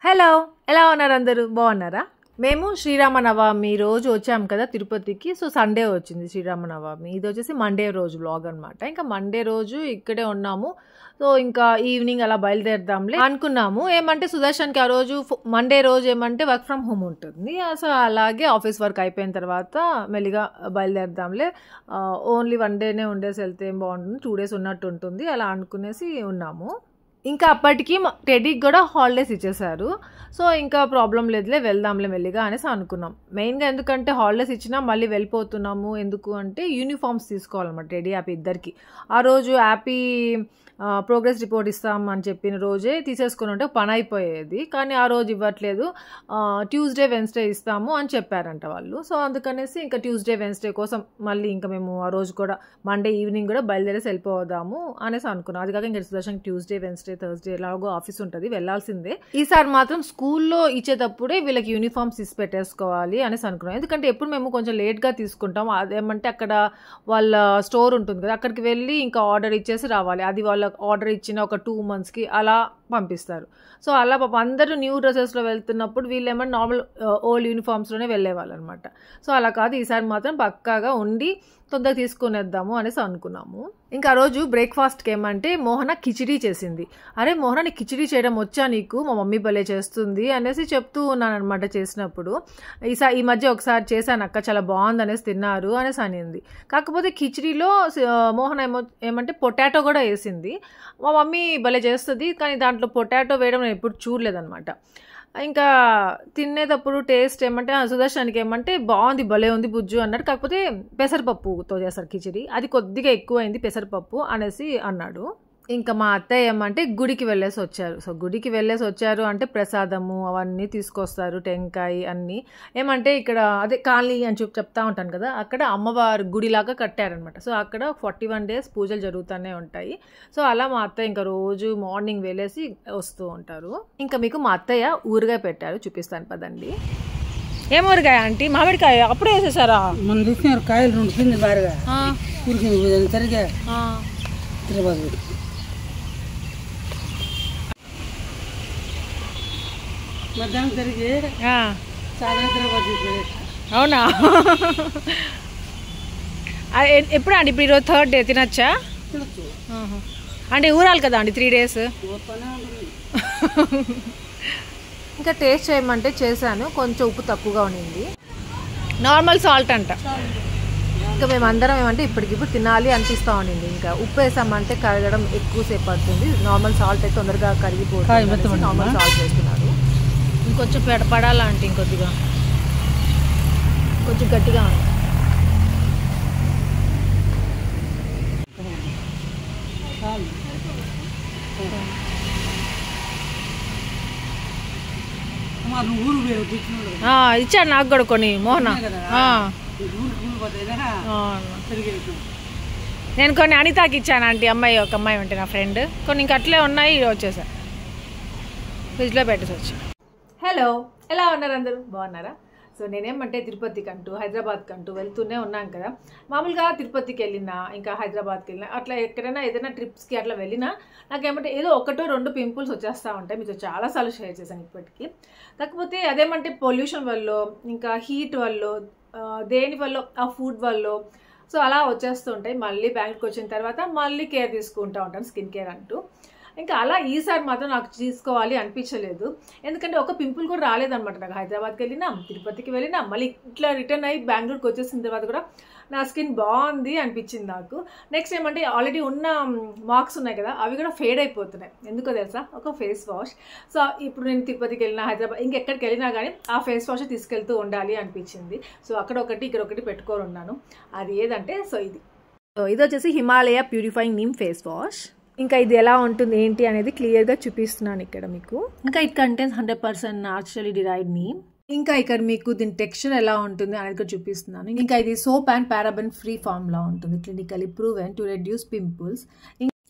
Hello, ఎలా ఉన్నారు అందరూ? బాగున్నారా? మేము శ్రీరామనవమి రోజు వచ్చాం కదా తిరుపతికి. సో సండే వచ్చింది శ్రీరామనవమి. ఇది వచ్చేసి మండే రోజు వ్లాగ్ అనమాట. ఇంకా మండే రోజు ఇక్కడే ఉన్నాము. సో ఇంకా ఈవినింగ్ అలా బయలుదేరదాంలే అనుకున్నాము. ఏమంటే సుదర్శన్కి ఆ రోజు మండే రోజు ఏమంటే వర్క్ ఫ్రమ్ హోమ్ ఉంటుంది. సో అలాగే ఆఫీస్ వర్క్ అయిపోయిన తర్వాత మెల్లిగా బయలుదేరదాంలే, ఓన్లీ 1 డేనే ఉండేసి వెళ్తే ఏం బాగుంటుంది, 2 డేస్ ఉన్నట్టు ఉంటుంది అలా అనుకునేసి ఉన్నాము. ఇంకా అప్పటికి టెడీకి కూడా హాలిడేస్ ఇచ్చేసారు. సో ఇంకా ప్రాబ్లం లేదులే, వెళ్దాంలే మెల్లిగా అనేసి అనుకున్నాం. మెయిన్గా ఎందుకంటే హాలిడేస్ ఇచ్చినా మళ్ళీ వెళ్ళిపోతున్నాము, ఎందుకు అంటే యూనిఫామ్స్ తీసుకోవాలన్నమాట టెడీ యాపీ ఇద్దరికి. ఆ రోజు యాపీ ప్రోగ్రెస్ రిపోర్ట్ ఇస్తాం అని చెప్పిన రోజే తీసేసుకుని ఉంటే పని అయిపోయేది. కానీ ఆ రోజు ఇవ్వట్లేదు, ట్యూస్డే వెన్స్డే ఇస్తాము అని చెప్పారంట వాళ్ళు. సో అందుకనేసి ఇంకా ట్యూస్డే వెన్స్డే కోసం మళ్ళీ ఇంకా మేము ఆ రోజు కూడా మండే ఈవినింగ్ కూడా బయలుదేరేసి వెళ్ళిపోదాము అనేసి అనుకున్నాం. అది కాక ఇంకా సుదర్శన్ ట్యూస్డే వెన్స్డే థర్స్డే ఎలాగో ఆఫీస్ ఉంటుంది, వెళ్ళాల్సిందే. ఈసారి మాత్రం స్కూల్లో ఇచ్చేటప్పుడే వీళ్ళకి యూనిఫామ్స్ తీసి పెట్టేసుకోవాలి అనేసి అనుకున్నాం. ఎందుకంటే ఎప్పుడు మేము కొంచెం లేట్గా తీసుకుంటాం. అదేమంటే అక్కడ వాళ్ళ స్టోర్ ఉంటుంది కదా, అక్కడికి వెళ్ళి ఇంకా ఆర్డర్ ఇచ్చేసి రావాలి. అది వాళ్ళ ఆర్డర్ ఇచ్చిన ఒక 2 monthsకి అలా పంపిస్తారు. సో అలా పాపం అందరూ న్యూ డ్రెస్సెస్లో వెళ్తున్నప్పుడు వీళ్ళు ఏమన్నా నార్మల్ ఓల్డ్ యూనిఫామ్స్లోనే వెళ్ళేవాళ్ళు అనమాట. సో అలా కాదు, ఈసారి మాత్రం పక్కాగా ఉండి తొందరగా తీసుకునేద్దాము అనేసి అనుకున్నాము. ఇంకా ఆ రోజు బ్రేక్ఫాస్ట్కి ఏమంటే మోహన కిచిడీ చేసింది. అరే మోహన, నీకు కిచిడీ చేయడం వచ్చా నీకు? మా మమ్మీ భలే చేస్తుంది అనేసి చెప్తూ ఉన్నాను అనమాట చేసినప్పుడు. ఈ మధ్య ఒకసారి చేశాను అక్క, చాలా బాగుంది అనేసి తిన్నారు అనేసి అనింది. కాకపోతే కిచిడీలో మోహన ఏమంటే పొటాటో కూడా వేసింది. మా మమ్మీ భలే చేస్తుంది, కానీ దాంట్లో పొటాటో వేయడం నేను ఎప్పుడు చూడలేదన్నమాట. ఇంకా తినేటప్పుడు టేస్ట్ ఏమంటే సుదర్శన్కి ఏమంటే బాగుంది, భలే ఉంది బుజ్జు అన్నాడు. కాకపోతే పెసరపప్పుతో చేస్తారు కిచిడి, అది కొద్దిగా ఎక్కువైంది పెసరపప్పు అనేసి అన్నాడు. ఇంకా మా అత్తయ్య ఏమంటే గుడికి వెళ్ళేసి వచ్చారు. సో గుడికి వెళ్ళేసి వచ్చారు అంటే ప్రసాదము అవన్నీ తీసుకొస్తారు, టెంకాయ అన్నీ. ఏమంటే ఇక్కడ అదే కాలనీ అని చెప్తా ఉంటాను కదా, అక్కడ అమ్మవారు గుడిలాగా కట్టారనమాట. సో అక్కడ 41 days పూజలు జరుగుతూనే ఉంటాయి. సో అలా మా అత్తయ్య ఇంకా రోజు మార్నింగ్ వెళ్ళేసి వస్తూ ఉంటారు. ఇంకా మీకు మా అత్తయ్య ఊరగాయ పెట్టారు, చూపిస్తాను పదండి. ఏం ఊరగాయ ఆంటీ? మామిడికాయ అప్పుడే వేసేసారా? మనం చూసినారు కాయలు 2 కింద బారుగా ఉరికింది సరిగా తిరుపతి మధ్యాహ్నం జరిగి అవునా? ఎప్పుడు అండి? ఇప్పుడు ఈరోజు 3rd day తినచ్చా అంటే? ఊరాలి కదా అండి 3 days. ఇంకా టేస్ట్ చేయమంటే చేశాను, కొంచెం ఉప్పు తక్కువగా ఉండింది. నార్మల్ సాల్ట్ అంట. ఇంకా మేమందరం ఏమంటే ఇప్పటికిప్పుడు తినాలి అనిపిస్తూ ఉండింది. ఇంకా ఉప్పు వేసామంటే కరగడం ఎక్కువసేపు పడుతుంది, నార్మల్ సాల్ట్ అయితే తొందరగా కరిగిపోతుంది. నార్మల్ సాల్ట్ వేస్తున్నారు. ఇంకొంచెం పడాలా అంటే ఇంకొద్దిగా కొంచెం గట్టిగా ఉంది. ఇచ్చాడు నాకు కూడా కొన్ని మోహన. నేను కొన్ని అనితాకి ఇచ్చాను ఆంటీ, అమ్మాయి ఒక అమ్మాయి ఉంటే నా ఫ్రెండ్. కొన్ని ఇంక అట్లే ఉన్నాయి, వచ్చేసా ఫ్రిడ్జ్లో పెట్టేసి వచ్చి. హలో, ఎలా ఉన్నారు అందరూ? బాగున్నారా? సో నేనేమంటే తిరుపతికి అంటూ హైదరాబాద్కి అంటూ వెళ్తూనే ఉన్నాను కదా. మామూలుగా తిరుపతికి వెళ్ళినా ఇంకా హైదరాబాద్కి వెళ్ళినా అట్లా ఎక్కడైనా ఏదైనా ట్రిప్స్కి అట్లా వెళ్ళినా నాకేమంటే ఏదో 1-2 పింపుల్స్ వచ్చేస్తూ ఉంటాయి. మీతో చాలాసార్లు షేర్ చేశాను ఇప్పటికీ. కాకపోతే అదేమంటే పొల్యూషన్ వల్ల, ఇంకా హీట్ వల్ల, దేని వల్ల, ఆ ఫుడ్ వల్ల సో అలా వచ్చేస్తూ ఉంటాయి. మళ్ళీ బెంగళూరుకి వచ్చిన తర్వాత మళ్ళీ కేర్ తీసుకుంటూ ఉంటాను, స్కిన్ కేర్ అంటూ. ఇంకా అలా ఈసారి మాత్రం నాకు తీసుకోవాలి అనిపించలేదు. ఎందుకంటే ఒక పింపుల్ కూడా రాలేదనమాట నాకు. హైదరాబాద్కి వెళ్ళినా, తిరుపతికి వెళ్ళినా, మళ్ళీ ఇట్లా రిటర్న్ అయ్యి బెంగళూరుకి వచ్చేసిన తర్వాత కూడా నా స్కిన్ బాగుంది అనిపించింది నాకు. నెక్స్ట్ ఏమంటే ఆల్రెడీ ఉన్న మార్క్స్ ఉన్నాయి కదా, అవి కూడా ఫేడ్ అయిపోతున్నాయి. ఎందుకో తెలుసా? ఒక ఫేస్ వాష్. సో ఇప్పుడు నేను తిరుపతికి వెళ్ళినా, హైదరాబాద్ ఇంకెక్కడికి వెళ్ళినా కానీ ఆ ఫేస్ వాష్ తీసుకెళ్తూ ఉండాలి అనిపించింది. సో అక్కడ ఒకటి ఇక్కడ ఒకటి పెట్టుకొని ఉన్నాను. అది ఏదంటే ఇది వచ్చేసి Himalaya purifying neem face wash. ఇంకా ఇది ఎలా ఉంటుంది ఏంటి అనేది క్లియర్గా చూపిస్తున్నాను ఇక్కడ మీకు. ఇంకా it contains 100% naturally derived neem. ఇంకా ఇక్కడ మీకు దీని టెక్స్చర్ ఎలా ఉంటుంది అనేది కూడా చూపిస్తున్నాను. ఇంకా ఇది soap and paraben free form లా ఉంటుంది, clinically proven to reduce pimples.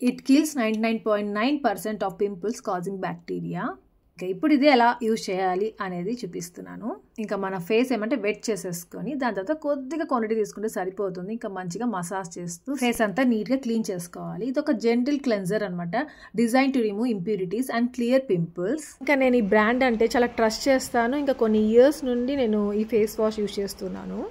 It kills 99.9% of pimples causing bacteria. ఇంకా ఇప్పుడు ఇది ఎలా యూజ్ చేయాలి అనేది చూపిస్తున్నాను. ఇంకా మన ఫేస్ ఏమంటే వెట్ చేసేసుకొని దాని తర్వాత కొద్దిగా క్వాంటిటీ తీసుకుంటే సరిపోతుంది. ఇంకా మంచిగా మసాజ్ చేస్తూ ఫేస్ అంతా నీట్గా క్లీన్ చేసుకోవాలి. ఇది ఒక జెంటిల్ క్లెన్జర్ అనమాట, design to remove impurities and clear pimples. ఇంకా నేను ఈ బ్రాండ్ అంటే చాలా ట్రస్ట్ చేస్తాను. ఇంకా కొన్ని ఇయర్స్ నుండి నేను ఈ ఫేస్ వాష్ యూజ్ చేస్తున్నాను.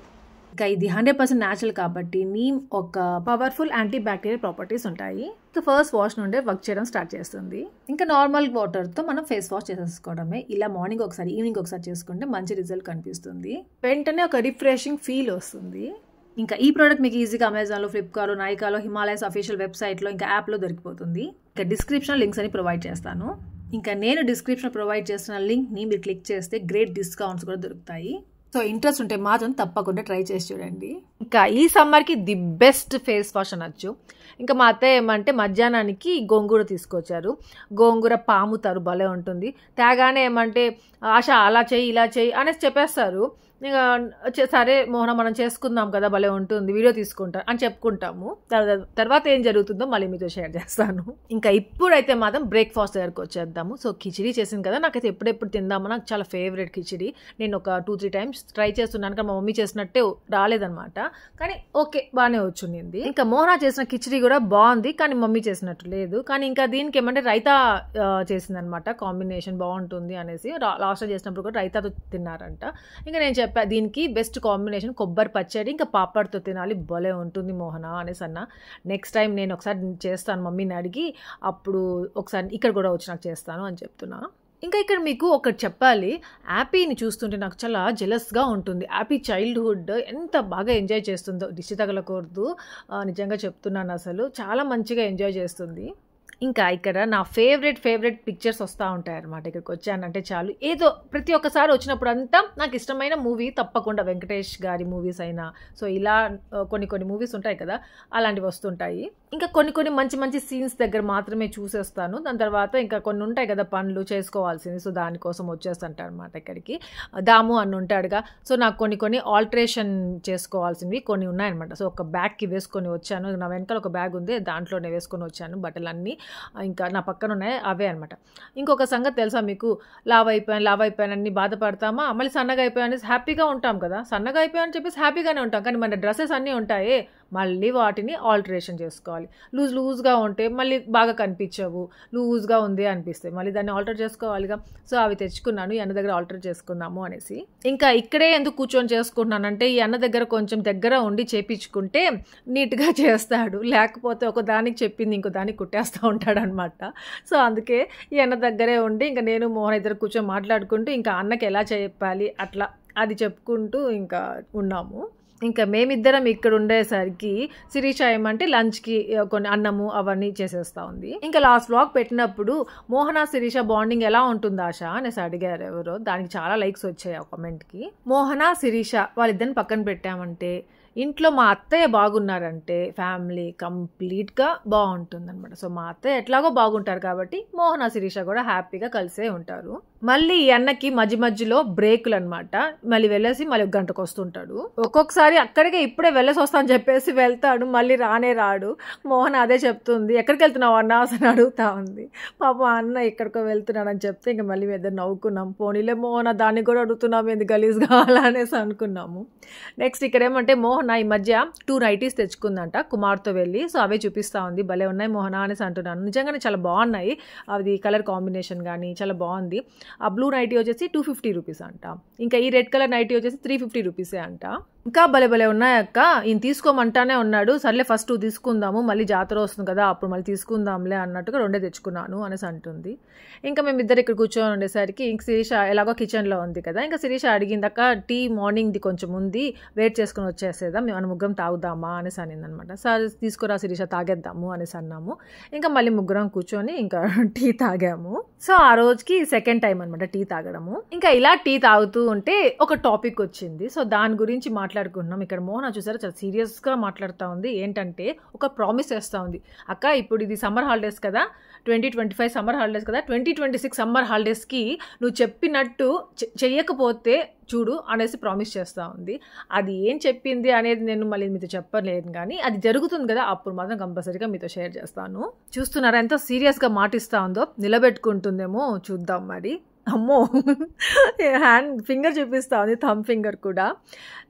ఇంకా ఇది 100% న్యాచురల్ కాబట్టి నీమ్ ఒక పవర్ఫుల్ యాంటీ బ్యాక్టీరియల్ ప్రాపర్టీస్ ఉంటాయి. ఫస్ట్ వాష్ నుండే వర్క్ చేయడం స్టార్ట్ చేస్తుంది. ఇంకా నార్మల్ వాటర్తో మనం ఫేస్ వాష్ చేసేసుకోవడమే. ఇలా మార్నింగ్ ఒకసారి ఈవినింగ్ ఒకసారి చేసుకుంటే మంచి రిజల్ట్ కనిపిస్తుంది. వెంటనే ఒక రిఫ్రెషింగ్ ఫీల్ వస్తుంది. ఇంకా ఈ ప్రోడక్ట్ మీకు ఈజీగా అమెజాన్లో, ఫ్లిప్కార్ట్లో, నైకాలో, హిమాలయస్ అఫీషియల్ వెబ్సైట్లో, ఇంకా యాప్లో దొరికిపోతుంది. ఇంకా డిస్క్రిప్షన్ లింక్స్ అని ప్రొవైడ్ చేస్తాను. ఇంకా నేను డిస్క్రిప్షన్ ప్రొవైడ్ చేస్తున్న లింక్ని మీరు క్లిక్ చేస్తే గ్రేట్ డిస్కౌంట్స్ కూడా దొరుకుతాయి. సో ఇంట్రెస్ట్ ఉంటే మాత్రం తప్పకుండా ట్రై చేసి చూడండి. ఇంకా ఈ సమ్మర్కి ది బెస్ట్ ఫేస్ వాష్ అనొచ్చు. ఇంకా మా అత్తయ్య ఏమంటే మధ్యాహ్నానికి గోంగూర తీసుకొచ్చారు. గోంగూర పాముతారు, భలే ఉంటుంది. తేగానే ఏమంటే ఆశ అలా చెయ్యి ఇలా చెయ్యి అనేసి చెప్పేస్తారు. ఇక సరే మోహన మనం చేసుకుందాం కదా, భలే ఉంటుంది, వీడియో తీసుకుంటా అని చెప్పుకుంటాము. తర్వాత ఏం జరుగుతుందో మళ్ళీ మీతో షేర్ చేస్తాను. ఇంకా ఇప్పుడైతే మాత్రం బ్రేక్ఫాస్ట్ దగ్గరకు వచ్చేద్దాము. సో కిచిడి చేసింది కదా, నాకైతే ఎప్పుడెప్పుడు తిందామో నాకు చాలా ఫేవరెట్ కిచిడి. నేను ఒక 2-3 టైమ్స్ ట్రై చేస్తున్నాను కానీ మా మమ్మీ చేసినట్టే రాలేదనమాట. కానీ ఓకే, బాగానే వచ్చింది. ఇంకా మోహన చేసిన కిచిడి కూడా బాగుంది కానీ మమ్మీ చేసినట్టు లేదు. కానీ ఇంకా దీనికి ఏమంటే రైతా చేసిందనమాట, కాంబినేషన్ బాగుంటుంది అనేసి. లాస్ట్ చేసినప్పుడు కూడా రైతాతో తిన్నారంట. ఇంకా నేను దీనికి బెస్ట్ కాంబినేషన్ కొబ్బరి పచ్చడి ఇంకా పాపడ్తో తినాలి, భలే ఉంటుంది మోహన అనేసి అన్న. నెక్స్ట్ టైం నేను ఒకసారి చేస్తాను మమ్మీని అడిగి, అప్పుడు ఒకసారి ఇక్కడ కూడా వచ్చి నాకు చేస్తాను అని చెప్తున్నా. ఇంకా ఇక్కడ మీకు ఒకటి చెప్పాలి, యాపీని చూస్తుంటే నాకు చాలా జెలస్గా ఉంటుంది. యాపీ చైల్డ్హుడ్ ఎంత బాగా ఎంజాయ్ చేస్తుందో, దిష్టి తగలకూడదు, నిజంగా చెప్తున్నాను, అసలు చాలా మంచిగా ఎంజాయ్ చేస్తుంది. ఇంకా ఇక్కడ నా ఫేవరెట్ పిక్చర్స్ వస్తూ ఉంటాయి అనమాట. ఇక్కడికి వచ్చానంటే చాలు, ఏదో ప్రతి ఒక్కసారి వచ్చినప్పుడు అంతా నాకు ఇష్టమైన మూవీ తప్పకుండా వెంకటేష్ గారి మూవీస్ అయినా, సో ఇలా కొన్ని మూవీస్ ఉంటాయి కదా, అలాంటివి వస్తుంటాయి. ఇంకా కొన్ని మంచి సీన్స్ దగ్గర మాత్రమే చూసేస్తాను. దాని తర్వాత ఇంకా కొన్ని ఉంటాయి కదా పనులు చేసుకోవాల్సింది, సో దానికోసం వచ్చేస్తుంటాను అనమాట ఇక్కడికి. దాము అని ఉంటాడుగా, సో నాకు కొన్ని ఆల్టరేషన్ చేసుకోవాల్సినవి కొన్ని ఉన్నాయన్నమాట. సో ఒక బ్యాగ్కి వేసుకొని వచ్చాను. నా వెనకాల ఒక బ్యాగ్ ఉంది, దాంట్లోనే వేసుకొని వచ్చాను బట్టలన్నీ. ఇంకా నా పక్కన ఉన్నాయి అవే అనమాట. ఇంకొక సంగతి తెలుసా మీకు, లావ్ అయిపోయానని బాధపడతామా, మళ్ళీ సన్నగా అయిపోయాను హ్యాపీగా ఉంటాం కదా. సన్నగా అయిపోయానని చెప్పేసి హ్యాపీగానే ఉంటాం, కానీ మన డ్రెస్సెస్ అన్నీ ఉంటాయి, మళ్ళీ వాటిని ఆల్టరేషన్ చేసుకోవాలి. లూజ్గా ఉంటే మళ్ళీ బాగా కనిపించవు, లూజ్గా ఉంది అనిపిస్తాయి, మళ్ళీ దాన్ని ఆల్టర్ చేసుకోవాలిగా. సో అవి తెచ్చుకున్నాను, ఈ అన్న దగ్గర ఆల్టర్ చేసుకుందాము అనేసి. ఇంకా ఇక్కడే ఎందుకు కూర్చొని చేసుకుంటున్నానంటే, ఈ అన్న దగ్గర కొంచెం దగ్గర ఉండి చేపించుకుంటే నీట్గా చేస్తాడు, లేకపోతే ఒక దానికి చెప్పింది ఇంకో దానికి కుట్టేస్తూ ఉంటాడు అనమాట. సో అందుకే ఈ అన్న దగ్గరే ఉండి ఇంకా నేను మోహన్ ఇద్దరు కూర్చొని మాట్లాడుకుంటూ ఇంకా అన్నకి ఎలా చెప్పాలి అట్లా అది చెప్పుకుంటూ ఇంకా ఉన్నాము. ఇంకా మేమిద్దరం ఇక్కడ ఉండేసరికి శిరీష ఏమంటే లంచ్కి కొన్ని అన్నము అవన్నీ చేసేస్తూ ఉంది. ఇంకా లాస్ట్ వ్లాగ్ పెట్టినప్పుడు మోహన శిరీష బాండింగ్ ఎలా ఉంటుంది ఆశ అనేసి అడిగారు ఎవరో, దానికి చాలా లైక్స్ వచ్చాయి ఆ కామెంట్కి. మోహన శిరీష వాళ్ళిద్దరిని పక్కన పెట్టామంటే, ఇంట్లో మా అత్తయ్య బాగున్నారంటే ఫ్యామిలీ కంప్లీట్గా బాగుంటుంది అనమాట. సో మా అత్తయ్య ఎట్లాగో బాగుంటారు కాబట్టి మోహన శిరీష కూడా హ్యాపీగా కలిసే ఉంటారు. మళ్ళీ ఈ అన్నకి మధ్యలో బ్రేకులు అనమాట, మళ్ళీ వెళ్ళేసి మళ్ళీ 1 గంటకు వస్తుంటాడు. ఒక్కొక్కసారి అక్కడికే ఇప్పుడే వెళ్ళేసి వస్తాను చెప్పేసి వెళ్తాడు, మళ్ళీ రాడు. మోహన అదే చెప్తుంది, ఎక్కడికి వెళ్తున్నావు అన్న అసలు అడుగుతా ఉంది. పాప అన్న ఎక్కడికో వెళ్తున్నాడు అని చెప్తే ఇంకా మళ్ళీ మేము ఇద్దరు నవ్వుకున్నాం. పోనీలే మోహన దాన్ని కూడా అడుగుతున్నాము, ఎందుకు గలీజ్ కావాలా అనేసి అనుకున్నాము. నెక్స్ట్ ఇక్కడ ఏమంటే మోహన ఈ మధ్య 2 నైటీస్ తెచ్చుకుందంట కుమార్తో వెళ్ళి, సో అవే చూపిస్తా ఉంది. భలే ఉన్నాయి మోహన అనేసి అంటున్నాను, నిజంగానే చాలా బాగున్నాయి, అది కలర్ కాంబినేషన్ కానీ చాలా బాగుంది. ఆ బ్లూ నైటీ వచ్చేసి 250 రూపీస్ అంట, ఇంకా ఈ రెడ్ కలర్ నైటీ వచ్చేసి 350 రూపీసే అంట. ఇంకా భలే ఉన్నాయక్క, ఈయన తీసుకోమంటానే ఉన్నాడు, సర్లే ఫస్ట్ 2 తీసుకుందాము, మళ్ళీ జాతర వస్తుంది కదా అప్పుడు మళ్ళీ తీసుకుందాంలే అన్నట్టుగా 2 తెచ్చుకున్నాను అనేసి అంటుంది. ఇంకా మేమిద్దరు ఇక్కడ కూర్చొని ఉండేసరికి ఇంక శిరీష ఎలాగో కిచెన్లో ఉంది కదా, ఇంకా శిరీష అడిగిందక్క టీ మార్నింగ్ది కొంచెం ఉంది, వెయిట్ చేసుకుని వచ్చేసేదా, మనం ముగ్గురం తాగుదామా అనేసి అనింది అనమాట. సరే తీసుకురా శిరీష తాగేద్దాము అనేసి అన్నాము. ఇంకా మళ్ళీ ముగ్గురం కూర్చొని ఇంకా టీ తాగాము. సో ఆ రోజుకి సెకండ్ టైం అనమాట టీ తాగడము. ఇంకా ఇలా టీ తాగుతూ ఉంటే ఒక టాపిక్ వచ్చింది, సో దాని గురించి మాట్లాడుకుంటున్నాం. ఇక్కడ మోహన చూసారా చాలా సీరియస్గా మాట్లాడుతూ ఉంది. ఏంటంటే ఒక ప్రామిస్ చేస్తూ ఉంది, అక్క ఇప్పుడు ఇది సమ్మర్ హాలిడేస్ కదా, 2025 సమ్మర్ హాలిడేస్ కదా, 2026 సమ్మర్ హాలిడేస్కి నువ్వు చెప్పినట్టు చెయ్యకపోతే చూడు అనేసి ప్రామిస్ చేస్తూ ఉంది. అది ఏం చెప్పింది అనేది నేను మళ్ళీ మీతో చెప్పలేదు, కానీ అది జరుగుతుంది కదా అప్పుడు మాత్రం కంపల్సరీగా మీతో షేర్ చేస్తాను. చూస్తున్నారా ఎంత సీరియస్గా మాటిస్తూ ఉందో, నిలబెట్టుకుంటుందేమో చూద్దాం మరి. అమ్మో హ్యాండ్ ఫింగర్ చూపిస్తా ఉంది, థమ్ ఫింగర్ కూడా.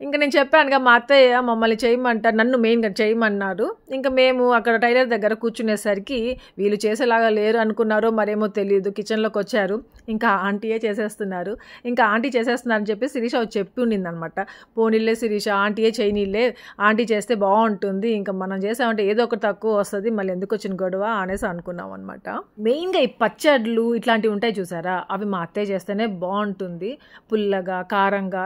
ఇంకా నేను చెప్పానుగా మా అత్తయ్య మమ్మల్ని చేయమంటారు, నన్ను మెయిన్గా చేయమన్నారు. ఇంకా మేము అక్కడ టైలర్ దగ్గర కూర్చునేసరికి వీళ్ళు చేసేలాగా లేరు అనుకున్నారో మరేమో తెలియదు, కిచెన్లోకి వచ్చారు. ఇంకా ఆంటీయే చేసేస్తున్నారు. ఇంకా ఆంటీ చేసేస్తున్నారని చెప్పి శిరీష వచ్చి చెప్పి ఉండింది అనమాట. పోనీళ్ళే శిరీష, ఆంటీయే చేయనీళ్ళే, ఆంటీ చేస్తే బాగుంటుంది, ఇంకా మనం చేసామంటే ఏదో ఒకటి తక్కువ వస్తుంది, మళ్ళీ ఎందుకు వచ్చిన గొడవ అనేసి అనుకున్నాం అనమాట. మెయిన్గా ఈ పచ్చళ్ళు ఇట్లాంటివి ఉంటాయి చూసారా, అవి మా అత్తయ్య చేస్తేనే బాగుంటుంది. పుల్లగా కారంగా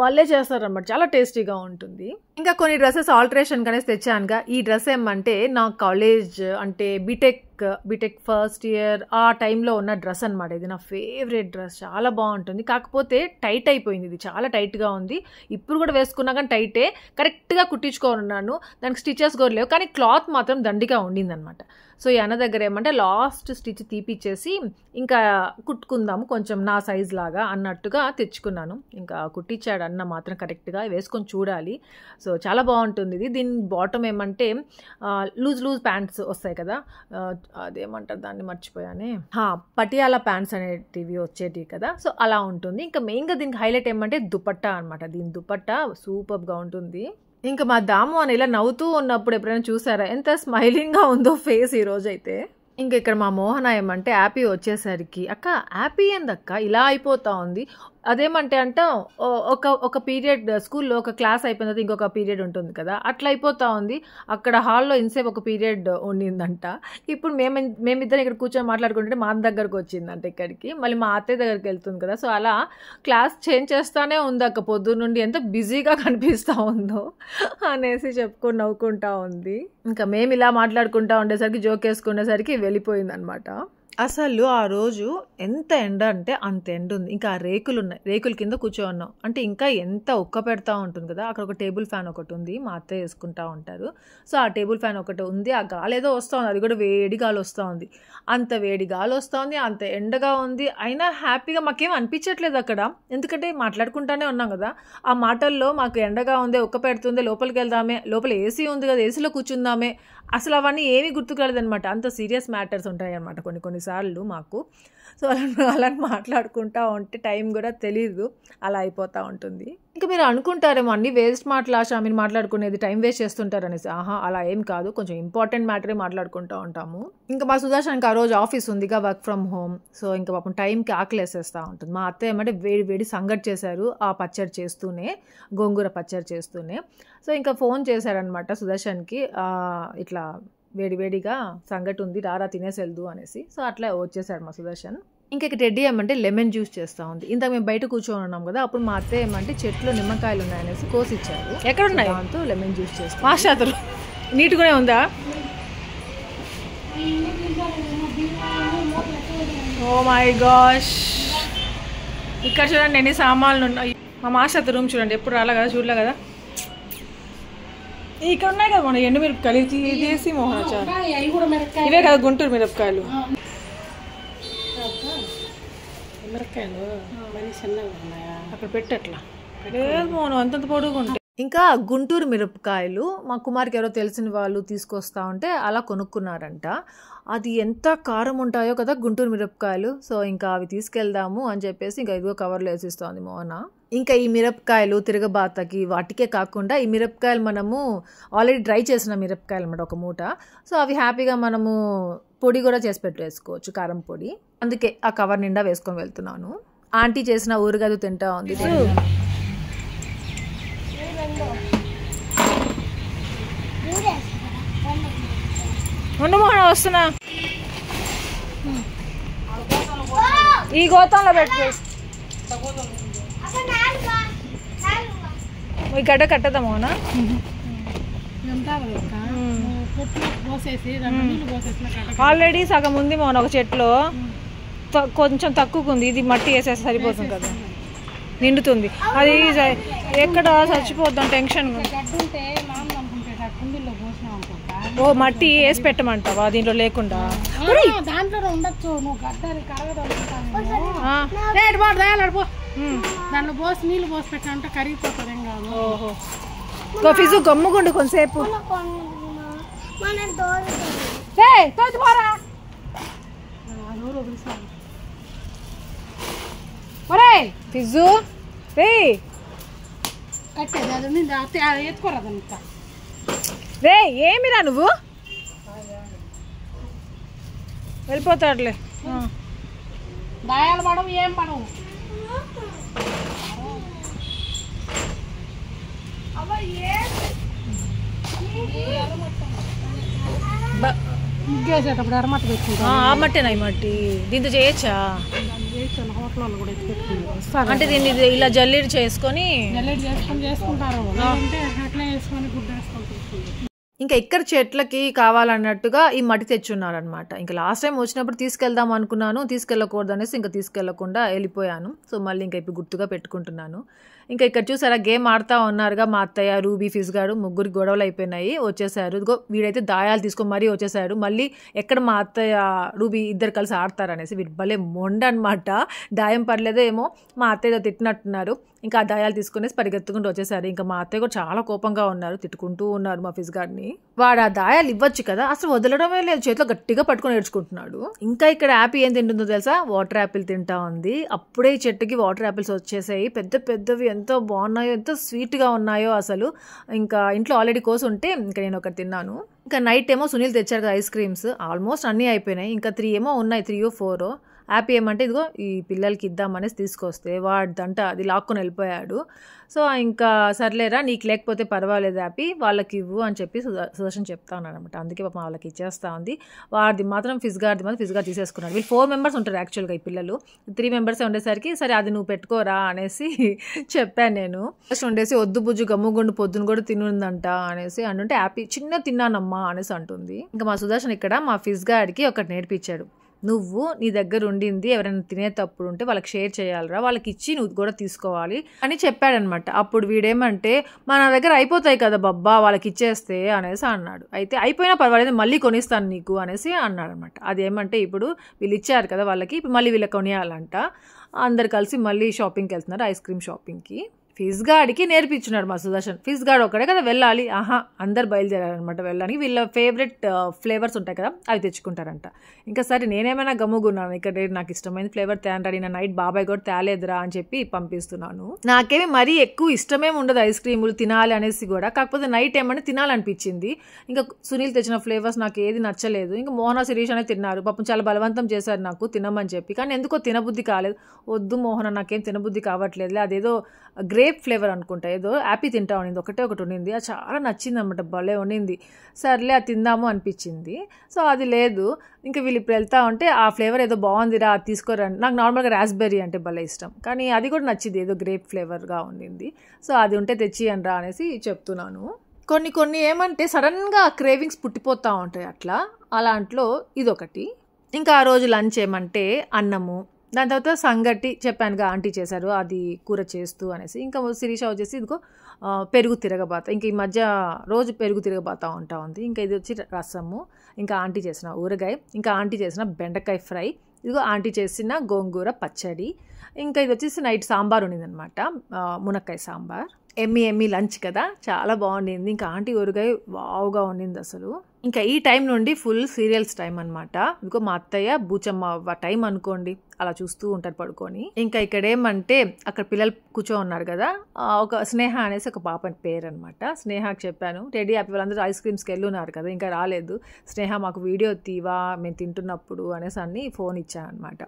వాళ్ళే చేస్తారనమాట, చాలా టేస్టీగా ఉంటుంది. ఇంకా కొన్ని డ్రెస్సెస్ ఆల్టరేషన్ కనేసి తెచ్చానుగా. ఈ డ్రెస్ ఏమంటే నా కాలేజ్ అంటే బీటెక్ ఫస్ట్ ఇయర్ ఆ టైంలో ఉన్న డ్రెస్ అనమాట. ఇది నా ఫేవరెట్ డ్రెస్, చాలా బాగుంటుంది. కాకపోతే టైట్ అయిపోయింది, ఇది చాలా టైట్గా ఉంది. ఇప్పుడు కూడా వేసుకున్నా కానీ టైటే, కరెక్ట్గా కుట్టించుకోనున్నాను, దానికి స్టిచెస్ కూడా లేవు, కానీ క్లాత్ మాత్రం దండిగా ఉండిందనమాట. సో ఈ అన్న దగ్గర ఏమంటే లాస్ట్ స్టిచ్ తీపిచ్చేసి ఇంకా కుట్టుకుందాము కొంచెం నా సైజ్ లాగా అన్నట్టుగా తెచ్చుకున్నాను. ఇంకా కుట్టించాడు అన్న మాత్రం కరెక్ట్గా, వేసుకొని చూడాలి. సో చాలా బాగుంటుంది ఇది. దీని బాటమ్ ఏమంటే లూజ్ ప్యాంట్స్ వస్తాయి కదా, అదేమంటారు దాన్ని మర్చిపోయానే, పటియాలా ప్యాంట్స్ అనేటివి వచ్చేటివి కదా, సో అలా ఉంటుంది. ఇంకా మెయిన్గా దీనికి హైలైట్ ఏమంటే దుపట్టా అనమాట. దీని దుపట్టా సూపర్గా ఉంటుంది. ఇంకా మా దాము అని ఇలా నవ్వుతూ ఉన్నప్పుడు ఎప్పుడైనా చూసారా ఎంత స్మైలింగ్గా ఉందో ఫేస్ ఈరోజైతే. ఇంకా ఇక్కడ మా మోహన ఏమంటే యాపీ వచ్చేసరికి, అక్క యాపీ ఏందక్క ఇలా అయిపోతా ఉంది, అదేమంటే అంట ఒక పీరియడ్ స్కూల్లో ఒక క్లాస్ అయిపోయిన తర్వాత ఇంకొక పీరియడ్ ఉంటుంది కదా, అట్లా అయిపోతూ ఉంది. అక్కడ హాల్లో ఇన్సేపు ఒక పీరియడ్ ఉండిందంట. ఇప్పుడు మేమిద్దరం ఇక్కడ కూర్చొని మాట్లాడుకుంటే మా దగ్గరకు వచ్చిందంట ఇక్కడికి, మళ్ళీ మా అత్తయ్య దగ్గరికి వెళ్తుంది కదా. సో అలా క్లాస్ చేంజ్ చేస్తానే ఉంది అక్క, పొద్దున్న నుండి ఎంత బిజీగా కనిపిస్తూ ఉందో అనేసి చెప్పుకొని నవ్వుకుంటా ఉంది. ఇంకా మేము ఇలా మాట్లాడుకుంటా ఉండేసరికి జోక్ వేసుకునేసరికి వెళ్ళిపోయింది అనమాట. అసలు ఆ రోజు ఎంత ఎండ అంటే అంత ఎండ ఉంది. ఇంకా ఆ రేకులు ఉన్నాయి, రేకుల కింద కూర్చోన్నాం అంటే ఇంకా ఎంత ఉక్క పెడతా ఉంటుంది కదా. అక్కడ ఒక టేబుల్ ఫ్యాన్ ఒకటి ఉంది, మా అత్తయ్య వేసుకుంటా ఉంటారు. సో ఆ టేబుల్ ఫ్యాన్ ఒకటి ఉంది, ఆ గాలి ఏదో వస్తూ ఉంది, అది కూడా వేడి గాలి వస్తూ ఉంది. అంత వేడి గాలి వస్తూ ఉంది, అంత ఎండగా ఉంది, అయినా హ్యాపీగా మాకేం అనిపించట్లేదు అక్కడ, ఎందుకంటే మాట్లాడుకుంటానే ఉన్నాం కదా. ఆ మాటల్లో మాకు ఎండగా ఉంది, ఉక్క పెడుతుంది, లోపలికి వెళ్దామే, లోపల ఏసీ ఉంది కదా, ఏసీలో కూర్చుందామే, అసలు అవన్నీ ఏమీ గుర్తుకురాలేదనమాట. అంత సీరియస్ మ్యాటర్స్ ఉంటాయి అన్నమాట కొన్నిసార్లు మాకు. సో అలా మాట్లాడుకుంటూ ఉంటే టైం కూడా తెలీదు, అలా అయిపోతూ ఉంటుంది. ఇంకా మీరు అనుకుంటారేమో అన్ని వేస్ట్ మాట్లాశ మీరు మాట్లాడుకునేది టైం వేస్ట్ చేస్తుంటారనేసి. అలా ఏం కాదు, కొంచెం ఇంపార్టెంట్ మ్యాటరే మాట్లాడుకుంటూ ఉంటాము. ఇంకా మా సుదర్శన్కి ఆ రోజు ఆఫీస్ ఉందిగా, వర్క్ ఫ్రమ్ హోమ్. సో ఇంకా పాపం టైంకి ఆకలేసేస్తూ ఉంటుంది. మా అత్తయ్య ఏమంటే వేడి సంగటి చేశారు, ఆ పచ్చడి చేస్తూనే, గోంగూర పచ్చడి చేస్తూనే. సో ఇంకా ఫోన్ చేశారనమాట సుదర్శన్కి, ఇట్లా వేడిగా సంగటి ఉంది, రారా తినేసి వెళ్దు అనేసి. సో అట్లా వచ్చేసాడు మా సుదర్శన్. ఇంకా రెడ్డి ఏమంటే లెమన్ జ్యూస్ చేస్తూ ఉంది. ఇంతకు మేము బయట కూర్చొని ఉన్నాం కదా, అప్పుడు మా అత్తయ్య ఏమంటే చెట్లు నిమ్మకాయలు ఉన్నాయనేసి కోసి ఇచ్చారు. ఎక్కడ ఉన్నాయి దాంతో లెమన్ జ్యూస్ చేస్తాం. మాస్టర్ నీట్గానే ఉందా? ఓ మై గాష్, ఇక్కడ చూడండి ఎన్ని సామాన్లు ఉన్నాయి. మా మాస్టర్ రూమ్ చూడండి, ఎప్పుడు రాలే కదా, చూడలే కదా. ఇక్కడ ఉన్నాయి కదా మన ఎండు మిరపకాయలు తీసి మోహన చాలు, ఇవే కదా గుంటూరు మిరపకాయలు. మిరపకాయలు అక్కడ పెట్టట్లా లేదు మోహన్, అంతంత పొడుగు ఉంటాయి. ఇంకా గుంటూరు మిరపకాయలు మా కుమార్కి ఎవరో తెలిసిన వాళ్ళు తీసుకొస్తా ఉంటే అలా కొనుక్కున్నారంట. అది ఎంత కారం ఉంటాయో కదా గుంటూరు మిరపకాయలు. సో ఇంకా అవి తీసుకెళ్దాము అని చెప్పేసి ఇంకా ఇదిగో కవర్లో వేసిస్తోంది మోహన. ఇంకా ఈ మిరపకాయలు తిరగబాతకి వాటికే కాకుండా ఈ మిరపకాయలు మనము ఆల్రెడీ డ్రై చేసిన మిరపకాయలు అన్నమాట ఒక మూట. సో అవి హ్యాపీగా మనము పొడి కూడా చేసి పెట్టేసుకోవచ్చు, కారం పొడి. అందుకే ఆ కవర్ నిండా వేసుకొని వెళ్తున్నాను. ఆంటీ చేసిన ఊరుగదు తింటా ఉంది. మోహన వస్తున్నా, ఈ గోతంలో పెట్టు, ఈ గడ్డ కట్టదా మోహన. ఆల్రెడీ సగం ఉంది మోహన ఒక చెట్లో, కొంచెం తక్కువ ఉంది, ఇది మట్టి వేసేస్తే సరిపోతుంది కదా, నిండుతుంది. అది ఎక్కడ చచ్చిపోద్దాం టెన్షన్. ఓ మట్టి వేసి పెట్టమంటావా దీంట్లో లేకుండా? దాంట్లో ఉండొచ్చు, నువ్వు గడ్డని దాంట్లో పోసి నీళ్ళు పోసి పెట్టాలంటే కరిగిపోతుంది, ఏం కాదు. ఓహో ఫిజు గమ్ముగుండు కొంతసేపు. ఫిజు రే కట్టేది అది ఎత్తుకోరాదంతా. రే ఏమిరా నువ్వు వెళ్ళిపోతాడులే. దాయాలు పడవు ఏం పడవు. ముగ్గేసేటప్పుడు ఎర్రమట్ట పెట్టుకుంటాం. ఆ మట్టేనా ఈ మట్టి దీంతో చేయొచ్చా? హోటల్ కూడా ఎత్తి పెట్టుకుంటారు. అంటే దీన్ని ఇలా జల్లీడు చేసుకొని జల్లెడ్ చేసుకొని చేసుకుంటారు. అంటే అట్లా వేసుకొని గుడ్డ వేసుకుంటారు. ఇంకా ఇక్కడ చెట్లకి కావాలన్నట్టుగా ఈ మట్టి తెచ్చున్నారనమాట. ఇంకా లాస్ట్ టైం వచ్చినప్పుడు తీసుకెళ్దాం అనుకున్నాను, తీసుకెళ్ళకూడదు అనేసి ఇంకా తీసుకెళ్లకుండా వెళ్ళిపోయాను. సో మళ్ళీ ఇంకా ఇప్పుడు గుర్తుగా పెట్టుకుంటున్నాను. ఇంకా ఇక్కడ చూసారా గేమ్ ఆడుతూ ఉన్నారుగా మా అత్తయ్య, రూబీ, ఫిజ్ గారు, ముగ్గురికి గొడవలు అయిపోయినాయి, వచ్చేసారు. ఇదిగో వీడైతే దాయాలు తీసుకొని మరీ వచ్చేసాడు. మళ్ళీ ఎక్కడ మా అత్తయ్య, రూబీ ఇద్దరు కలిసి ఆడతారనేసి వీడు భలే మొండ అనమాట. దాయం పర్లేదో ఏమో మా అత్తయ్యతో తిట్టినట్టున్నారు. ఇంకా ఆ దాయాలు తీసుకునేసి పరిగెత్తుకుంటూ వచ్చేసారు. ఇంకా మా అత్తయ్య కూడా చాలా కోపంగా ఉన్నారు, తిట్టుకుంటూ ఉన్నారు మా ఫిజ్ గారిని. వాడు ఆ దాయాలు ఇవ్వచ్చు కదా, అసలు వదలడమే లేదు, చేతిలో గట్టిగా పట్టుకొని ఏడ్చుకుంటున్నాడు. ఇంకా ఇక్కడ యాపిల్ ఏం తింటుందో తెలుసా? వాటర్ యాపిల్ తింటా ఉంది. అప్పుడే ఈ చెట్టుకి వాటర్ యాపిల్స్ వచ్చేసాయి, పెద్ద పెద్దవి, ఎంతో బాగున్నాయో, ఎంతో స్వీట్గా ఉన్నాయో అసలు. ఇంకా ఇంట్లో ఆల్రెడీ కోసి ఉంటే ఇంకా నేను ఒకటి తిన్నాను. ఇంకా నైట్ ఏమో సునీల్ తెచ్చారు కదా ఐస్ క్రీమ్స్, ఆల్మోస్ట్ అన్నీ అయిపోయినాయి. ఇంకా 3 ఏమో ఉన్నాయి, 3 or 4. హ్యాపీ ఏమంటే ఇదిగో ఈ పిల్లలకి ఇద్దామనేసి తీసుకొస్తే వాడంట అది లాక్కొని వెళ్ళిపోయాడు. సో ఇంకా సర్లేరా నీకు లేకపోతే పర్వాలేదు హ్యాపీ, వాళ్ళకి ఇవ్వు అని చెప్పి సుదర్శన్ చెప్తా ఉన్నాడు అనమాట. అందుకే పాపం వాళ్ళకి ఇచ్చేస్తా ఉంది. వాడిది మాత్రం ఫిజ్ గారు తీసేసుకున్నాడు. వీళ్ళు 4 members ఉంటారు యాక్చువల్గా, ఈ పిల్లలు 3 members ఉండేసరికి సరే అది నువ్వు పెట్టుకోరా అనేసి చెప్పాను నేను. ఫస్ట్ ఉండేసి వద్దు బుజ్జు గమ్ముగుండు పొద్దున కూడా తినుందంట అనేసి అంటుంటే హ్యాపీ చిన్న తిన్నానమ్మా అనేసి అంటుంది. ఇంకా మా సుదర్శన్ ఇక్కడ మా ఫిజ్ గారికి ఒకటి నేర్పించాడు. నువ్వు నీ దగ్గర ఉండింది ఎవరైనా తినేటప్పుడు ఉంటే వాళ్ళకి షేర్ చేయాలిరా, వాళ్ళకి ఇచ్చి నువ్వు కూడా తీసుకోవాలి అని చెప్పాడనమాట. అప్పుడు వీడేమంటే మన దగ్గర అయిపోతాయి కదా బబ్బా వాళ్ళకి ఇచ్చేస్తే అనేసి అన్నాడు. అయితే అయిపోయినా పర్వాలేదు మళ్ళీ కొనిస్తాను నీకు అనేసి అన్నాడు అనమాట. అదేమంటే ఇప్పుడు వీళ్ళు ఇచ్చారు కదా వాళ్ళకి, ఇప్పుడు మళ్ళీ వీళ్ళకి కొనియాలంట. అందరు కలిసి మళ్ళీ షాపింగ్కి వెళ్తున్నారు, ఐస్ క్రీమ్ షాపింగ్కి. ఫిజ్ గాడికి నేర్పించున్నాడు మా సుదర్శన్. ఫిజ్ గాడు ఒక్కడే కదా వెళ్ళాలి, అందరు బయలుదేరారనమాట వెళ్ళడానికి. వీళ్ళ ఫేవరెట్ ఫ్లేవర్స్ ఉంటాయి కదా అవి తెచ్చుకుంటారంట. ఇంకా సరే నేనేమైనా గమ్ముగున్నాను, ఇక్కడ నాకు ఇష్టమైన ఫ్లేవర్ తేండి, నేను నైట్ బాబాయ్ కూడా తేలేదురా అని చెప్పి పంపిస్తున్నాను. నాకేమి మరీ ఎక్కువ ఇష్టమేమి ఉండదు ఐస్ క్రీములు తినాలి అనేసి కూడా, కాకపోతే నైట్ ఏమన్నా తినాలనిపించింది. ఇంకా సునీల్ తెచ్చిన ఫ్లేవర్స్ నాకు ఏది నచ్చలేదు. ఇంకా మోహన, శిరీష్ అనే తిన్నారు, పాపం చాలా బలవంతం చేశారు నాకు తినమని చెప్పి. కానీ ఎందుకో తినబుద్ధి కాలేదు. వద్దు మోహన నాకేం తినబుద్ధి కావట్లేదు, అదేదో గ్రేప్ ఫ్లేవర్ అనుకుంటా, ఏదో యాపీ తింటా ఉండింది, ఒకటి ఉండింది, అది చాలా నచ్చింది అనమాట, భలే ఉండింది. సర్లే అది తిందాము అనిపించింది. సో అది లేదు. ఇంకా వీళ్ళు ఇప్పుడు వెళ్తా ఉంటే ఆ ఫ్లేవర్ ఏదో బాగుందిరా అది తీసుకోరండి. నాకు నార్మల్గా రాస్బెర్రీ అంటే భలే ఇష్టం, కానీ అది కూడా నచ్చింది, ఏదో గ్రేప్ ఫ్లేవర్గా ఉండింది. సో అది ఉంటే తెచ్చియండ్రా అనేసి చెప్తున్నాను. కొన్ని ఏమంటే సడన్గా క్రేవింగ్స్ పుట్టిపోతూ ఉంటాయి అట్లా, అలాంట్లో ఇదొకటి. ఇంకా ఆ రోజు లంచ్ ఏమంటే అన్నము, దాని తర్వాత సంగటి చెప్పానుగా ఆంటీ చేశారు, అది కూర చేస్తూ అనేసి. ఇంకా శిరీష వచ్చేసి ఇదిగో పెరుగు తిరగబాత, ఇంకా ఈ మధ్య రోజు పెరుగు తిరగబాతా ఉంటా ఉంది. ఇంకా ఇది వచ్చి రసము, ఇంకా ఆంటీ చేసిన ఊరగాయ, ఇంకా ఆంటీ చేసిన బెండకాయ ఫ్రై, ఇదిగో ఆంటీ చేసిన గోంగూర పచ్చడి, ఇంకా ఇది వచ్చేసి నైట్ సాంబార్ ఉండిందనమాట, మునక్కాయ సాంబార్. ఎమ్మి లంచ్ కదా, చాలా బాగుండింది. ఇంకా ఆంటీ ఊరగాయ వావుగా ఉండింది అసలు. ఇంకా ఈ టైం నుండి ఫుల్ సీరియల్స్ టైం అనమాట. ఇంకో మా అత్తయ్య బూచమ్మ టైం అనుకోండి, అలా చూస్తూ ఉంటారు పడుకొని. ఇంకా ఇక్కడ ఏమంటే అక్కడ పిల్లలు కూర్చో ఉన్నారు కదా, ఒక స్నేహ అనేసి ఒక పాప పేరు అనమాట. స్నేహకి చెప్పాను రెడీ హ్యాపీ, వాళ్ళందరూ ఐస్ క్రీమ్స్కి వెళ్ళున్నారు కదా, ఇంకా రాలేదు. స్నేహ మాకు వీడియో తీవా మేము తింటున్నప్పుడు అనేసి అన్ని ఫోన్ ఇచ్చాను అనమాట.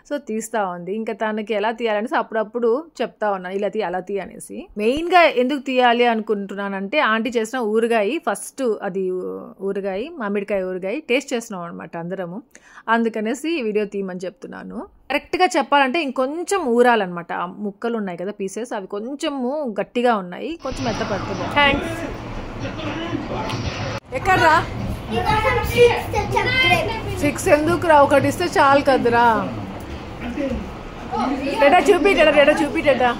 సో తీస్తూ ఉంది. ఇంకా తనకి ఎలా తీయాలనేసి అప్పుడప్పుడు చెప్తా ఉన్నాను, ఇలా తీ అలా తీ అనేసి. మెయిన్గా ఎందుకు తీయాలి అనుకుంటున్నానంటే ఆంటీ చేసిన ఊరగాయ, ఫస్ట్ అది ఊరగాయ మామిడికాయ ఊరగాయ టేస్ట్ చేస్తున్నాం అనమాట అందరము, అందుకనేసి వీడియో తీయమని చెప్తున్నాను. కరెక్ట్గా చెప్పాలంటే ఇంకొంచెం ఊరాలన్నమాట, ఆ ముక్కలు ఉన్నాయి కదా పీసెస్, అవి కొంచెము గట్టిగా ఉన్నాయి, కొంచెం మెత్త పడుతుంది. థ్యాంక్స్. ఎక్కడ్రా 6 ఎందుకురా, ఒకటి ఇస్తే చాలు కదరా. డేటా చూపిటేటా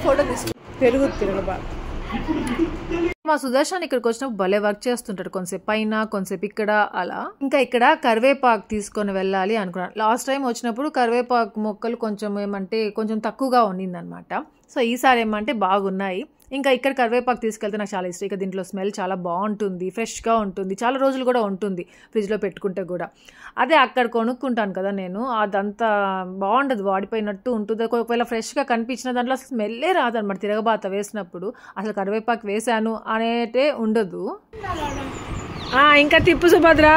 ఫోటో తీసుకు. పెరుగు తిరగబా. మా సుదర్శన్ ఇక్కడికి వచ్చినప్పుడు భలే వర్క్ చేస్తుంటాడు, కొంతసేపు పైన కొంతసేపు ఇక్కడ అలా. ఇంకా ఇక్కడ కరివేపాకు తీసుకొని వెళ్ళాలి అనుకున్నాను. లాస్ట్ టైం వచ్చినప్పుడు కరివేపాకు మొక్కలు కొంచెం ఏమంటే కొంచెం తక్కువగా ఉండిందనమాట. సో ఈసారి ఏమంటే బాగున్నాయి. ఇంకా ఇక్కడ కరివేపాకు తీసుకెళ్తే నాకు చాలా ఇష్టం. ఇక దీంట్లో స్మెల్ చాలా బాగుంటుంది, ఫ్రెష్గా ఉంటుంది, చాలా రోజులు కూడా ఉంటుంది ఫ్రిడ్జ్లో పెట్టుకుంటే కూడా. అదే అక్కడ కొనుక్కుంటాను కదా నేను, అదంతా బాగుండదు, వాడిపోయినట్టు ఉంటుంది. ఒకవేళ ఫ్రెష్గా కనిపించిన దాంట్లో అసలు స్మెల్లే రాదనమాట. తిరగబాత వేసినప్పుడు అసలు కరివేపాకు వేసాను అనేటే ఉండదు. ఇంకా తిప్పు సుభద్ర.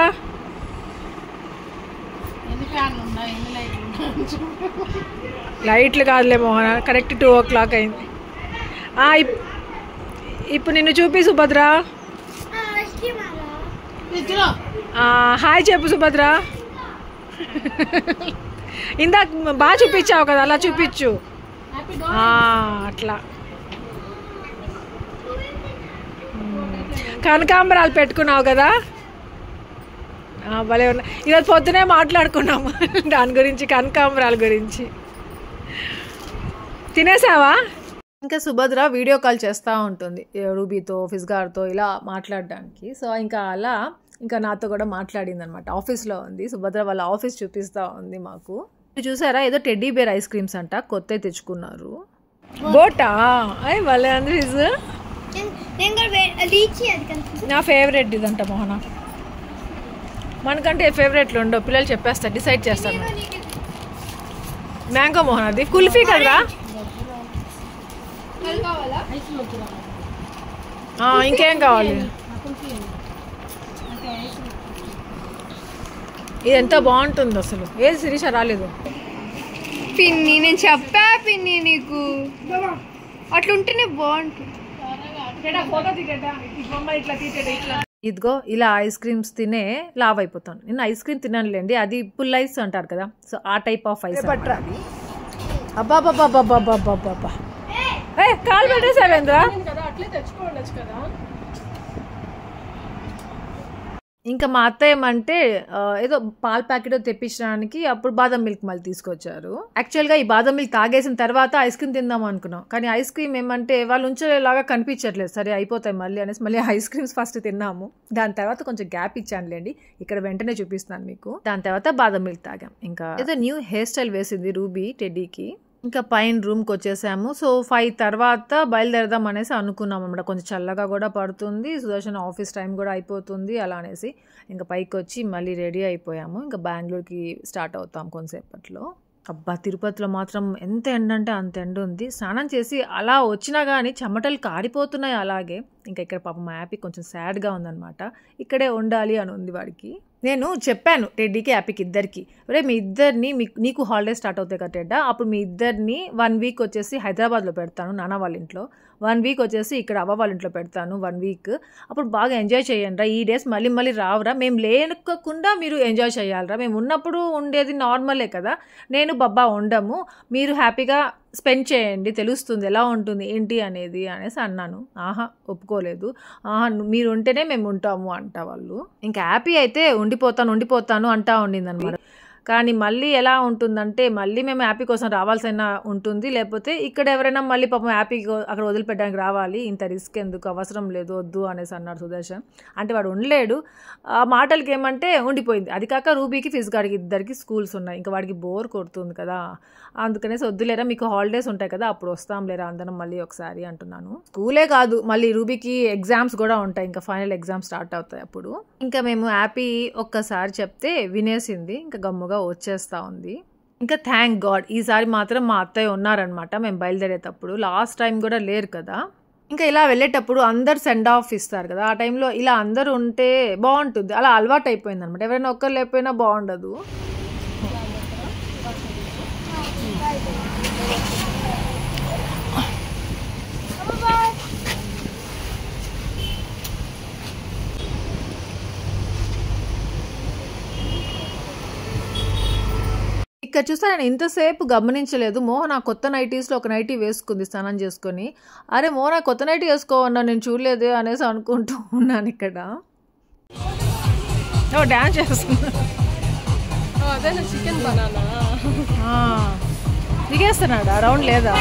లైట్లు కాదులే మోహన, కరెక్ట్ 2 o'clock అయింది. ఇప్పుడు నిన్ను చూపి సుభద్ర. హాయ్ చెప్పు సుభద్ర. ఇందాక బాగా చూపించావు కదా, అలా చూపించు. అట్లా కనకాంబరాలు పెట్టుకున్నావు కదా, భలే ఉన్నా. ఈరోజు పొద్దునే మాట్లాడుకున్నాము దాని గురించి, కనకాంబరాల గురించి. తినేసావా? ఇంకా సుభద్ర వీడియో కాల్ చేస్తూ ఉంటుంది రూబీతో, ఫిజ్గార్తో ఇలా మాట్లాడడానికి. సో ఇంకా అలా ఇంకా నాతో కూడా మాట్లాడింది అనమాట. ఆఫీస్లో ఉంది సుభద్ర, వాళ్ళ ఆఫీస్ చూపిస్తూ ఉంది మాకు. చూసారా, ఏదో టెడ్డీ బేర్ ఐస్ క్రీమ్స్ అంట, కొత్త తెచ్చుకున్నారు. బోటా వాళ్ళే అందరూ. నా ఫేవరెట్ ఇదంట మోహన. మనకంటే ఫేవరెట్లు ఉండవు, పిల్లలు చెప్పేస్తారు, డిసైడ్ చేస్తారు. మ్యాంగో మోహన్, అది కుల్ఫీ కదరా. ఇంకేం కావాలి? ఇది ఎంత బాగుంటుంది అసలు. ఏది శిరీష రాలేదు పిన్ని, నేను చెప్పా పిన్ని నీకు, అట్లుంటేనే బాగుంటుంది. ఇదిగో ఇలా ఐస్ క్రీమ్స్ తినే లావ్ అయిపోతాను. నేను ఐస్ క్రీమ్ తినానులేండి, అది పుల్ ఐస్ అంటారు కదా, సో ఆ టైప్ ఆఫ్ ఐస్. అబ్బాబాబాబాబాబాబాబా, కాలు పెట్టేసావేంద్ర. ఇంకా మా అత్తయ్య ఏమంటే ఏదో పాల ప్యాకెట్ తెప్పించడానికి అప్పుడు బాదం మిల్క్ మళ్ళీ తీసుకొచ్చారు. యాక్చువల్గా ఈ బాదం మిల్క్ తాగేసిన తర్వాత ఐస్ క్రీమ్ తిందాం అనుకున్నాం, కానీ ఐస్ క్రీమ్ ఏమంటే వాళ్ళు ఉంచేలాగా కనిపించట్లేదు. సరే అయిపోతాయి మళ్ళీ అనేసి మళ్ళీ ఐస్ క్రీమ్స్ ఫస్ట్ తిన్నాము. దాని తర్వాత కొంచెం గ్యాప్ ఇచ్చానులేండి, ఇక్కడ వెంటనే చూపిస్తాను మీకు. దాని తర్వాత బాదం మిల్క్ తాగాం. ఇంకా ఏదో న్యూ హెయిర్ స్టైల్ వేసింది రూబీ టెడ్డీకి. ఇంకా పైన రూమ్కి వచ్చేసాము. సో 5 తర్వాత బయలుదేరదాం అనేసి అనుకున్నాం అన్నమాట. కొంచెం చల్లగా కూడా పడుతుంది, సుదర్శన్ ఆఫీస్ టైం కూడా అయిపోతుంది అలా అనేసి ఇంకా పైకి వచ్చి మళ్ళీ రెడీ అయిపోయాము. ఇంకా బెంగళూరుకి స్టార్ట్ అవుతాం కొంతసేపట్లో. అబ్బా, తిరుపతిలో మాత్రం ఎంత ఎండ అంటే అంత ఎండ ఉంది. స్నానం చేసి అలా వచ్చినా కానీ చెమటలు కారిపోతున్నాయి అలాగే. ఇంకా ఇక్కడ పాపం హ్యాపీ కొంచెం సాడ్గా ఉందన్నమాట, ఇక్కడే ఉండాలి అని ఉంది వాడికి. నేను చెప్పాను టెడ్డీకి హ్యాపీకి ఇద్దరికి, రే మీ ఇద్దరిని నీకు హాలిడే స్టార్ట్ అవుతాయి కదా టెడ్డా, అప్పుడు మీ ఇద్దరిని 1 week వచ్చేసి హైదరాబాద్లో పెడతాను నాన్న వాళ్ళ ఇంట్లో, 1 week వచ్చేసి ఇక్కడ అవ్వ వాళ్ళ ఇంట్లో పెడతాను 1 week. అప్పుడు బాగా ఎంజాయ్ చేయండి ఈ డేస్, మళ్ళీ రావురా, మేము లేనకుండా మీరు ఎంజాయ్ చేయాలరా, మేము ఉన్నప్పుడు ఉండేది నార్మలే కదా, నేను బబ్బా ఉండము, మీరు హ్యాపీగా స్పెండ్ చేయండి, తెలుస్తుంది ఎలా ఉంటుంది ఏంటి అనేది అనేసి అన్నాను. ఒప్పుకోలేదు. మీరు ఉంటేనే మేము ఉంటాము అంట వాళ్ళు. ఇంకా హ్యాపీ అయితే ఉండిపోతాను అంటా ఉండింది అనమాట. కానీ మళ్ళీ ఎలా ఉంటుందంటే మళ్ళీ మేము హ్యాపీ కోసం రావాల్సిన ఉంటుంది, లేకపోతే ఇక్కడ ఎవరైనా మళ్ళీ పాపం హ్యాపీ అక్కడ వదిలిపెట్టడానికి రావాలి, ఇంత రిస్క్ ఎందుకు, అవసరం లేదు, వద్దు అనేసి అన్నాడు సుదర్శన్. అంటే వాడు ఉండలేడు, ఆ మాటలకి ఏమంటే ఉండిపోయింది. అది కాక రూబీకి ఫిజ్గాడికి ఇద్దరికి స్కూల్స్ ఉన్నాయి, ఇంకా వాడికి బోర్ కొడుతుంది కదా, అందుకనేసి వద్దులేరా మీకు హాలిడేస్ ఉంటాయి కదా అప్పుడు వస్తాం లేరా అందరం మళ్ళీ ఒకసారి అంటున్నాను. స్కూలే కాదు మళ్ళీ రూబీకి ఎగ్జామ్స్ కూడా ఉంటాయి, ఇంకా ఫైనల్ ఎగ్జామ్స్ స్టార్ట్ అవుతాయి అప్పుడు. ఇంకా మేము హ్యాపీ ఒక్కసారి చెప్తే వినేసింది, ఇంకా గమ్ముగా వచ్చేస్తా ఉంది. ఇంకా థ్యాంక్ గాడ్ ఈసారి మాత్రం మా అత్తయ్య ఉన్నారనమాట మేము బయలుదేరేటప్పుడు. లాస్ట్ టైం కూడా లేరు కదా. ఇంకా ఇలా వెళ్ళేటప్పుడు అందరు సెండ్ ఆఫ్ ఇస్తారు కదా, ఆ టైంలో ఇలా అందరూ ఉంటే బాగుంటుంది, అలా అలవాటు అయిపోయింది అనమాట. ఎవరైనా ఒక్కరు లేకపోయినా బాగుండదు. ఇక్కడ చూస్తే నేను ఇంతసేపు గమనించలేదు, మోహన్ ఆ కొత్త నైటీస్లో ఒక నైటీ వేసుకుంది స్నానం చేసుకొని. అరే మోహన్ ఆ కొత్త నైటీ వేసుకోవన్నా నేను చూడలేదే అనేసి అనుకుంటూ ఉన్నాను ఇక్కడ. డాన్స్ చేస్తున్నా, చికెన్ బనానా దిగేస్తున్నాడా, రౌండ్ లేదా?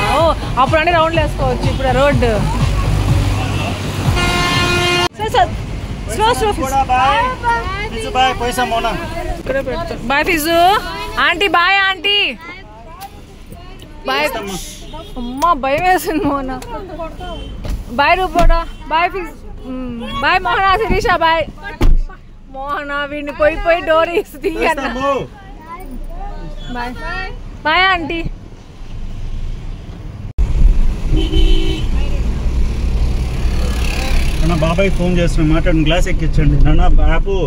అప్పుడు అంటే రౌండ్లు వేసుకోవచ్చు, ఇప్పుడు రోడ్డు. బాయ్ ఫిజు ఆంటీ, బాయ్ ఆంటీ, బాయ్. అమ్మా భయం వేసింది మోనా. బాయ్ రూపోడా, bye bye Mohana, Sirisha bye. Mohana వీడిని పోయి డోర్ ఇస్తుంది. Bye bye aunty. నాన్న బాబాయ్ ఫోన్ చేస్తున్నా, మాట్లాడిన గ్లాస్ ఎక్కించండి. నాన్న బాబు,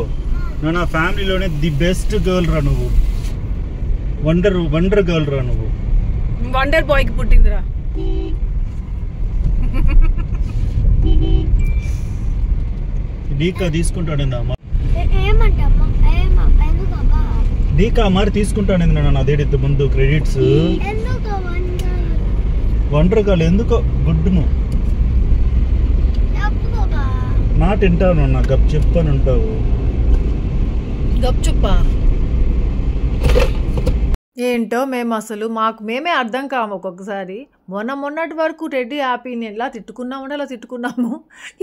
నాన్న ఫ్యామిలీలోనే ది బెస్ట్ గర్ల్ రా నువ్వు, వండర్ గర్ల్ రా నువ్వు. వండర్ బాయ్ కి పుట్టిందిరా. డీకా తీసుకుంటాడు డీకా మరి తీసుకుంటాను నాన్న, అదేడిద్దు ముందు క్రెడిట్స్. వండర్ గర్ల్ ఎందుకో గుడ్డును మాట వింటావు, నాకు గప్ చెప్పని ఉంటావు. గప్ చుప్పా ఏంటో మేము అసలు మేమే అర్థం కాము ఒక్కొక్కసారి. మొన్నటి వరకు రెడ్డి హ్యాపీని ఎలా తిట్టుకున్నాము అలా తిట్టుకున్నాము,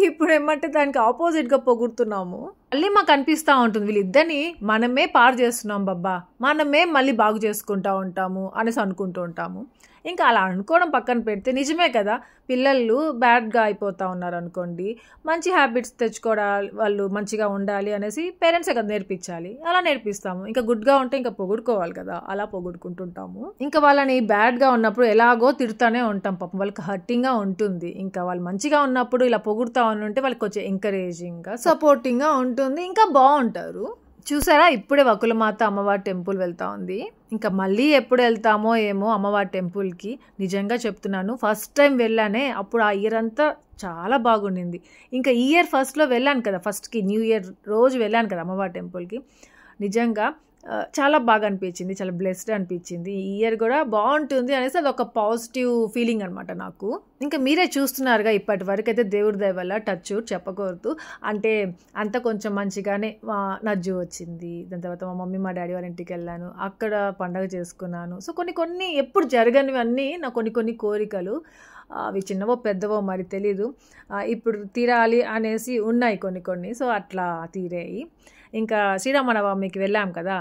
ఇప్పుడు ఏమంటే దానికి ఆపోజిట్గా పొగుడుతున్నాము. మళ్ళీ మాకు అనిపిస్తూ ఉంటుంది వీళ్ళిద్దరిని మనమే పాడు చేస్తున్నాం బాబా, మనమే మళ్ళీ బాగు చేసుకుంటూ ఉంటాము అనేసి అనుకుంటూ ఉంటాము. ఇంకా అలా అనుకోవడం పక్కన పెడితే నిజమే కదా, పిల్లలు బ్యాడ్గా అయిపోతూ ఉన్నారు అనుకోండి, మంచి హ్యాబిట్స్ తెచ్చుకోవడాలి, వాళ్ళు మంచిగా ఉండాలి అనేసి పేరెంట్సే కదా నేర్పించాలి. అలా నేర్పిస్తాము. ఇంకా గుడ్గా ఉంటే ఇంకా పొగుడుకోవాలి కదా, అలా పొగుడుకుంటుంటాము. ఇంకా వాళ్ళని బ్యాడ్గా ఉన్నప్పుడు ఎలాగో తిడుతూనే ఉంటాం, పాపం వాళ్ళకి హర్టింగ్గా ఉంటుంది. ఇంకా వాళ్ళు మంచిగా ఉన్నప్పుడు ఇలా పొగుడుతూ ఉంటే వాళ్ళకి కొంచెం ఎంకరేజింగ్గా సపోర్టింగ్గా ఉంటుంది, ఇంకా బాగుంటారు. చూసారా, ఇప్పుడే వకులమాత అమ్మవారి టెంపుల్ వెళ్తా ఉంది. ఇంకా మళ్ళీ ఎప్పుడు వెళ్తామో ఏమో అమ్మవారి టెంపుల్కి. నిజంగా చెప్తున్నాను, ఫస్ట్ టైం వెళ్ళానే, అప్పుడు ఆ ఇయర్ అంతా చాలా బాగుండింది. ఇంకా ఈ ఇయర్ ఫస్ట్లో వెళ్ళాను కదా, ఫస్ట్కి న్యూ ఇయర్ రోజు వెళ్ళాను కదా అమ్మవారి టెంపుల్కి. నిజంగా చాలా బాగా అనిపించింది, చాలా బ్లెస్డ్ అనిపించింది. ఈ ఇయర్ కూడా బాగుంటుంది అనేసి అది ఒక పాజిటివ్ ఫీలింగ్ అనమాట నాకు. ఇంకా మీరే చూస్తున్నారుగా, ఇప్పటి వరకు అయితే దేవుడి దయ వల్ల టచ్ చెప్పకూడదు అంటే అంత కొంచెం మంచిగానే నజ్జు వచ్చింది. దాని తర్వాత మా మమ్మీ మా డాడీ వాళ్ళ ఇంటికి వెళ్ళాను, అక్కడ పండగ చేసుకున్నాను. సో కొన్ని ఎప్పుడు జరగనివన్నీ నా కొన్ని కోరికలు, అవి చిన్నవో పెద్దవో మరి తెలీదు, ఇప్పుడు తీరాలి అనేసి ఉన్నాయి కొన్ని. సో అట్లా తీరాయి. ఇంకా శ్రీరామనవమికి వెళ్ళాం కదా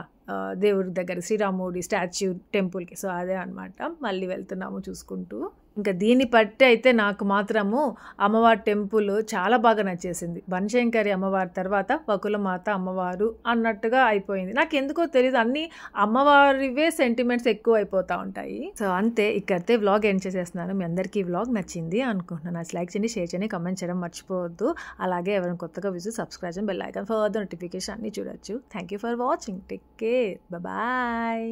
దేవుడి దగ్గర, శ్రీరాముడి స్టాచ్యూ టెంపుల్కి. సో అదే అనమాట, మళ్ళీ వెళ్తున్నాము చూసుకుంటూ. ఇంకా దీన్ని బట్టి అయితే నాకు మాత్రము అమ్మవారి టెంపుల్ చాలా బాగా నచ్చేసింది. బనశంకరి అమ్మవారి తర్వాత వకులమాత అమ్మవారు అన్నట్టుగా అయిపోయింది. నాకు ఎందుకో తెలియదు, అన్ని అమ్మవారివే సెంటిమెంట్స్ ఎక్కువ అయిపోతూ ఉంటాయి. సో అంతే, ఇక్కడితే వ్లాగ్ ఎండ్ చేసేస్తున్నాను. మీ అందరికీ ఈ వ్లాగ్ నచ్చింది అనుకుంటున్నాను. లైక్ చేయండి, షేర్ చేయండి, కమెంట్ చేయడం మర్చిపోవద్దు. అలాగే ఎవరైనా కొత్తగా విజిట్ సబ్స్క్రైబ్ చేయండి, బెల్ ఐకాన్ ఫర్ నోటిఫికేషన్ అన్ని చూడొచ్చు. Thank you for watching. Take care, bye.